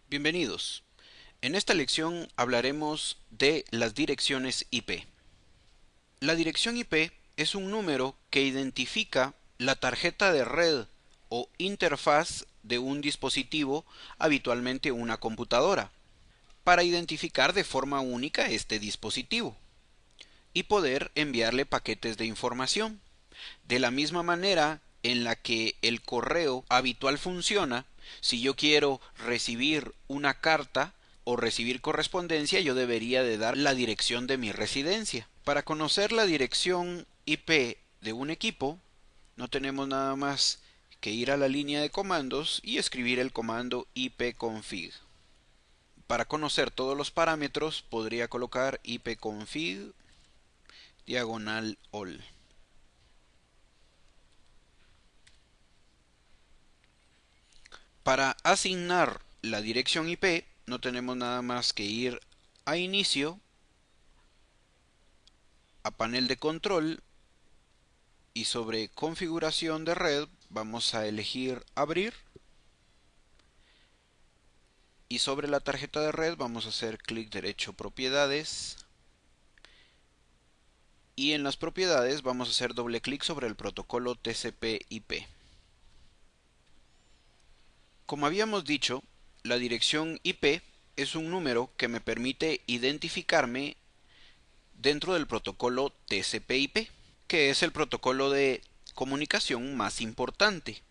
Bienvenidos. En esta lección hablaremos de las direcciones IP. La dirección IP es un número que identifica la tarjeta de red o interfaz de un dispositivo, habitualmente una computadora, para identificar de forma única este dispositivo y poder enviarle paquetes de información. De la misma manera en la que el correo habitual funciona, si yo quiero recibir una carta o recibir correspondencia, yo debería de dar la dirección de mi residencia. Para conocer la dirección IP de un equipo, no tenemos nada más que ir a la línea de comandos y escribir el comando ipconfig. Para conocer todos los parámetros, podría colocar ipconfig /all. Para asignar la dirección IP no tenemos nada más que ir a inicio, a panel de control y sobre configuración de red vamos a elegir abrir y sobre la tarjeta de red vamos a hacer clic derecho propiedades y en las propiedades vamos a hacer doble clic sobre el protocolo TCP/IP. Como habíamos dicho, la dirección IP es un número que me permite identificarme dentro del protocolo TCP/IP, que es el protocolo de comunicación más importante.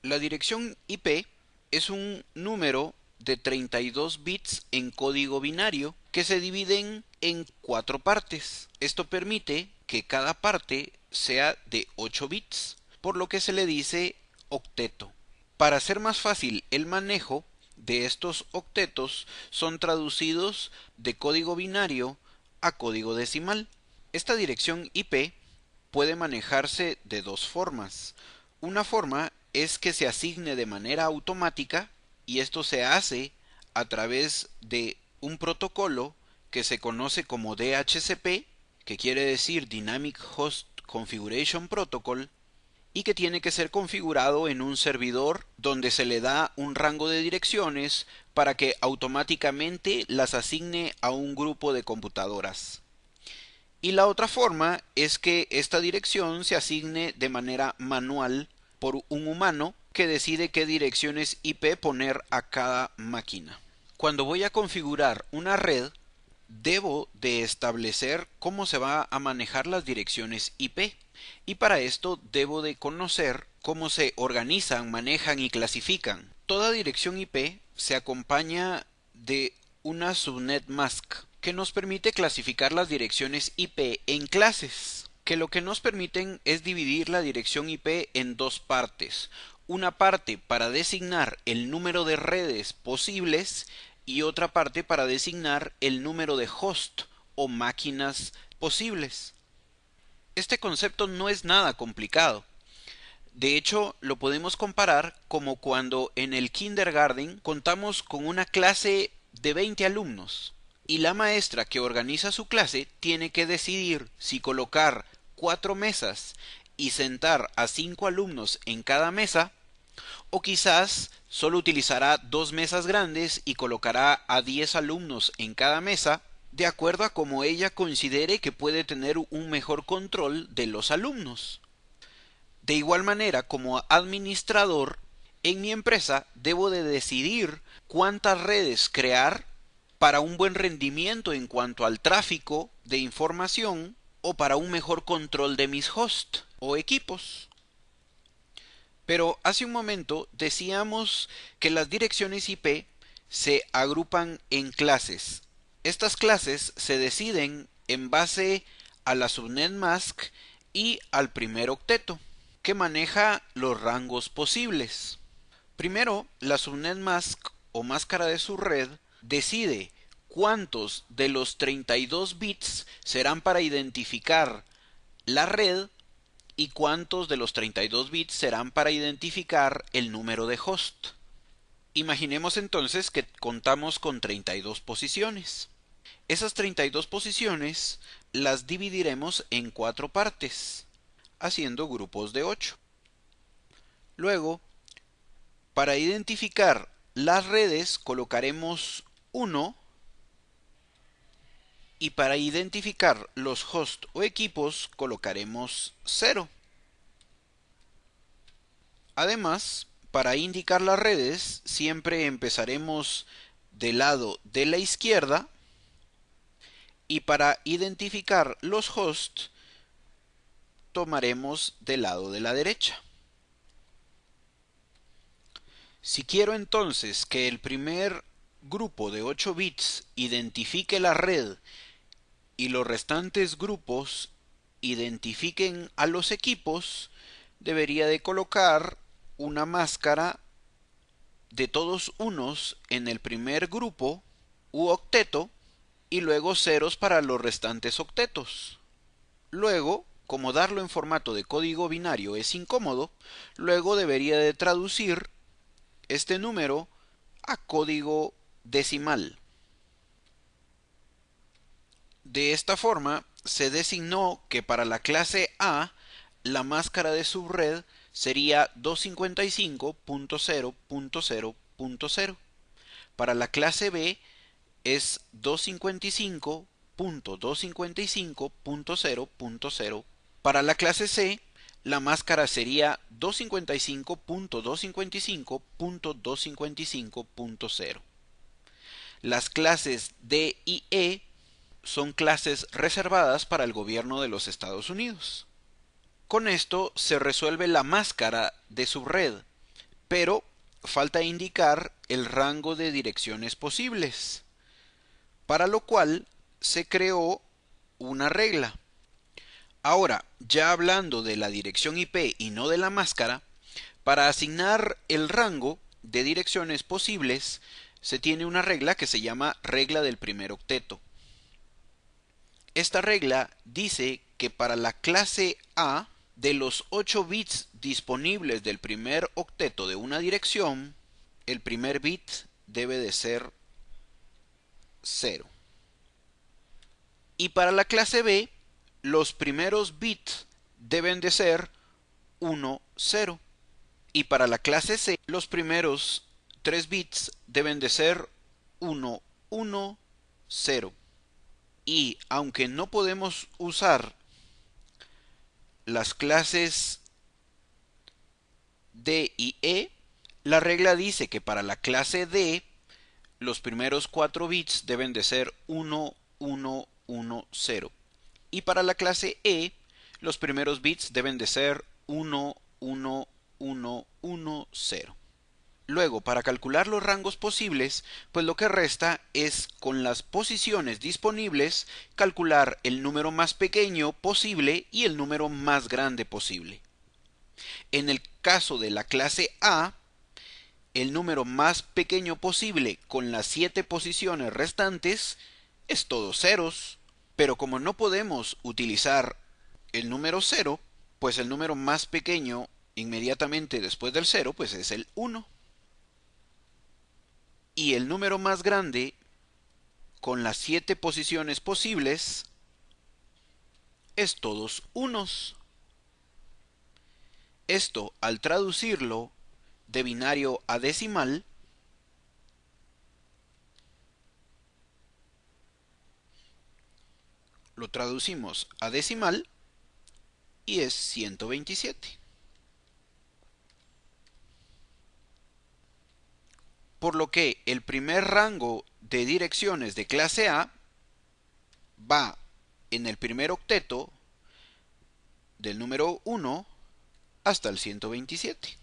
La dirección IP es un número de 32 bits en código binario que se dividen en 4 partes. Esto permite que cada parte sea de 8 bits, por lo que se le dice octeto. Para hacer más fácil el manejo de estos octetos, son traducidos de código binario a código decimal. Esta dirección IP puede manejarse de dos formas. Una forma es que se asigne de manera automática y esto se hace a través de un protocolo que se conoce como DHCP, que quiere decir Dynamic Host Configuration Protocol, y que tiene que ser configurado en un servidor donde se le da un rango de direcciones para que automáticamente las asigne a un grupo de computadoras. Y la otra forma es que esta dirección se asigne de manera manual por un humano que decide qué direcciones IP poner a cada máquina. Cuando voy a configurar una red, debo de establecer cómo se va a manejar las direcciones IP. Y para esto debo de conocer cómo se organizan, manejan y clasifican. Toda dirección IP se acompaña de una subnet mask que nos permite clasificar las direcciones IP en clases, que lo que nos permiten es dividir la dirección IP en dos partes. Una parte para designar el número de redes posibles y otra parte para designar el número de host o máquinas posibles. Este concepto no es nada complicado. De hecho, lo podemos comparar como cuando en el kindergarten contamos con una clase de 20 alumnos y la maestra que organiza su clase tiene que decidir si colocar 4 mesas y sentar a 5 alumnos en cada mesa, o quizás solo utilizará 2 mesas grandes y colocará a 10 alumnos en cada mesa, de acuerdo a cómo ella considere que puede tener un mejor control de los alumnos. De igual manera, como administrador, en mi empresa debo de decidir cuántas redes crear para un buen rendimiento en cuanto al tráfico de información o para un mejor control de mis hosts o equipos. Pero hace un momento decíamos que las direcciones IP se agrupan en clases. Estas clases se deciden en base a la subnet mask y al primer octeto, que maneja los rangos posibles. Primero, la subnet mask o máscara de su red decide cuántos de los 32 bits serán para identificar la red y cuántos de los 32 bits serán para identificar el número de host. Imaginemos entonces que contamos con 32 posiciones. Esas 32 posiciones las dividiremos en 4 partes, haciendo grupos de 8. Luego, para identificar las redes colocaremos 1 y para identificar los hosts o equipos colocaremos 0. Además, para indicar las redes siempre empezaremos del lado de la izquierda y para identificar los hosts tomaremos del lado de la derecha. Si quiero entonces que el primer grupo de 8 bits identifique la red y los restantes grupos identifiquen a los equipos, debería de colocar una máscara de todos unos en el primer grupo u octeto y luego ceros para los restantes octetos. Luego, como darlo en formato de código binario es incómodo, luego debería de traducir este número a código decimal. De esta forma, se designó que para la clase A, la máscara de subred sería 255.0.0.0. Para la clase B es 255.255.0.0. Para la clase C, la máscara sería 255.255.255.0. Las clases D y E son clases reservadas para el gobierno de los Estados Unidos. Con esto se resuelve la máscara de subred, pero falta indicar el rango de direcciones posibles, para lo cual se creó una regla. Ahora, ya hablando de la dirección IP y no de la máscara, para asignar el rango de direcciones posibles se tiene una regla que se llama regla del primer octeto. Esta regla dice que para la clase A, de los 8 bits disponibles del primer octeto de una dirección, el primer bit debe de ser 0. Y para la clase B, los primeros bits deben de ser 1, 0. Y para la clase C, los primeros 3 bits deben de ser 1, 1, 0. Y aunque no podemos usar las clases D y E, la regla dice que para la clase D los primeros 4 bits deben de ser 1, 1, 1, 0. Y para la clase E los primeros bits deben de ser 1, 1, 1, 1, 0. Luego, para calcular los rangos posibles, pues lo que resta es con las posiciones disponibles calcular el número más pequeño posible y el número más grande posible. En el caso de la clase A, el número más pequeño posible con las 7 posiciones restantes es todo ceros, pero como no podemos utilizar el número 0, pues el número más pequeño inmediatamente después del 0 pues es el 1. Y el número más grande con las 7 posiciones posibles es todos unos. Esto, al traducirlo de binario a decimal, lo traducimos a decimal y es 127. Por lo que el primer rango de direcciones de clase A va en el primer octeto del número 1 hasta el 127.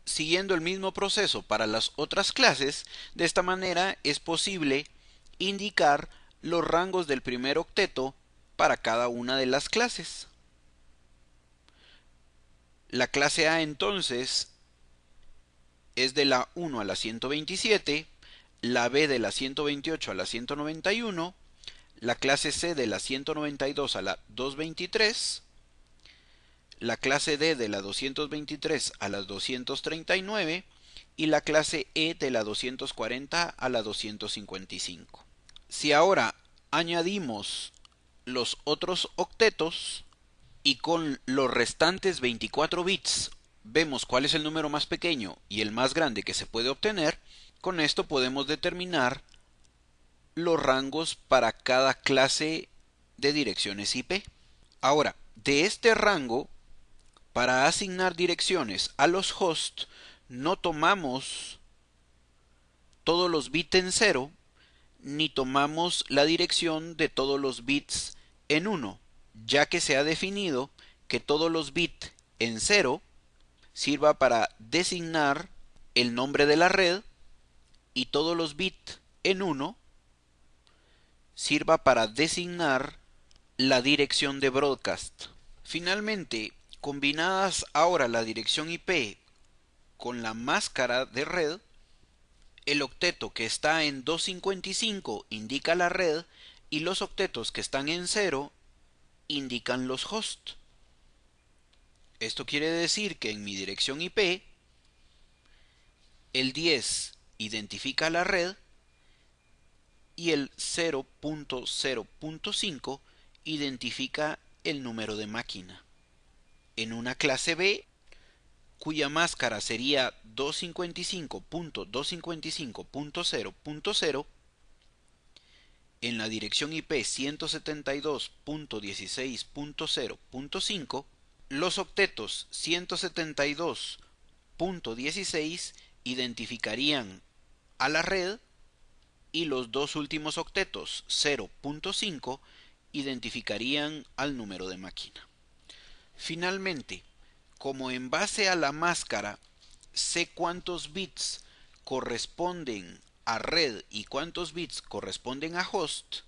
Siguiendo el mismo proceso para las otras clases, de esta manera es posible indicar los rangos del primer octeto para cada una de las clases. La clase A entonces es de la 1 a la 127, la B de la 128 a la 191, la clase C de la 192 a la 223, la clase D de la 223 a la 239 y la clase E de la 240 a la 255. Si ahora añadimos los otros octetos y con los restantes 24 bits vemos cuál es el número más pequeño y el más grande que se puede obtener, con esto podemos determinar los rangos para cada clase de direcciones IP. Ahora, de este rango, para asignar direcciones a los hosts, no tomamos todos los bits en 0, ni tomamos la dirección de todos los bits en 1, ya que se ha definido que todos los bits en 0 sirva para designar el nombre de la red y todos los bits en 1 sirva para designar la dirección de broadcast. Finalmente, combinadas ahora la dirección IP con la máscara de red, el octeto que está en 255 indica la red y los octetos que están en 0 indican los hosts. Esto quiere decir que en mi dirección IP, el 10 identifica la red y el 0.0.5 identifica el número de máquina. En una clase B, cuya máscara sería 255.255.0.0, en la dirección IP 172.16.0.5, los octetos 172.16 identificarían a la red y los dos últimos octetos 0.5 identificarían al número de máquina. Finalmente, como en base a la máscara sé cuántos bits corresponden a red y cuántos bits corresponden a host,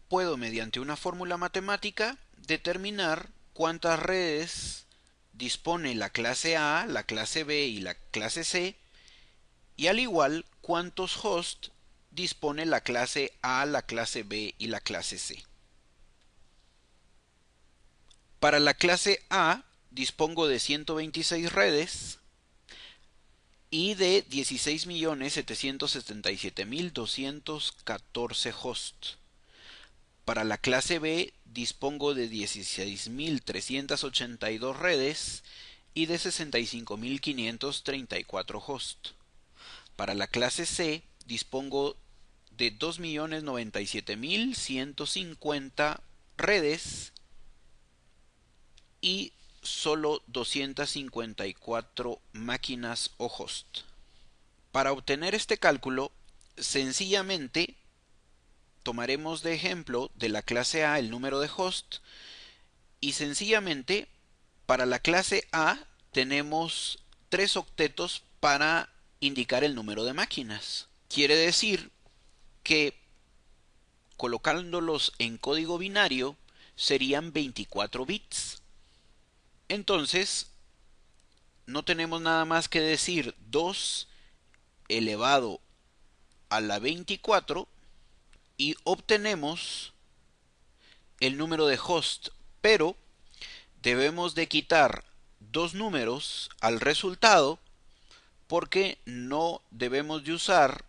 puedo mediante una fórmula matemática determinar cuántas redes dispone la clase A, la clase B y la clase C, y al igual cuántos hosts dispone la clase A, la clase B y la clase C. Para la clase A dispongo de 126 redes y de 16.777.214 hosts. Para la clase B dispongo de 16.382 redes y de 65.534 hosts. Para la clase C dispongo de 2.097.150 redes y solo 254 máquinas o host. Para obtener este cálculo, sencillamente tomaremos de ejemplo de la clase A el número de host y sencillamente para la clase A tenemos 3 octetos para indicar el número de máquinas. Quiere decir que colocándolos en código binario serían 24 bits. Entonces, no tenemos nada más que decir 2 elevado a la 24 y obtenemos el número de host, pero debemos de quitar dos números al resultado porque no debemos de usar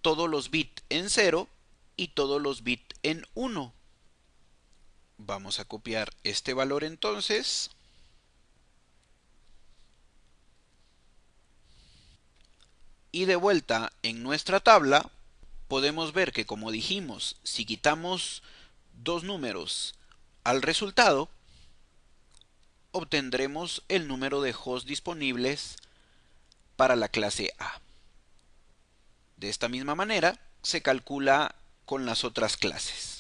todos los bits en 0 y todos los bits en 1. Vamos a copiar este valor entonces. Y de vuelta en nuestra tabla podemos ver que, como dijimos, si quitamos dos números al resultado, obtendremos el número de hosts disponibles para la clase A. De esta misma manera se calcula con las otras clases.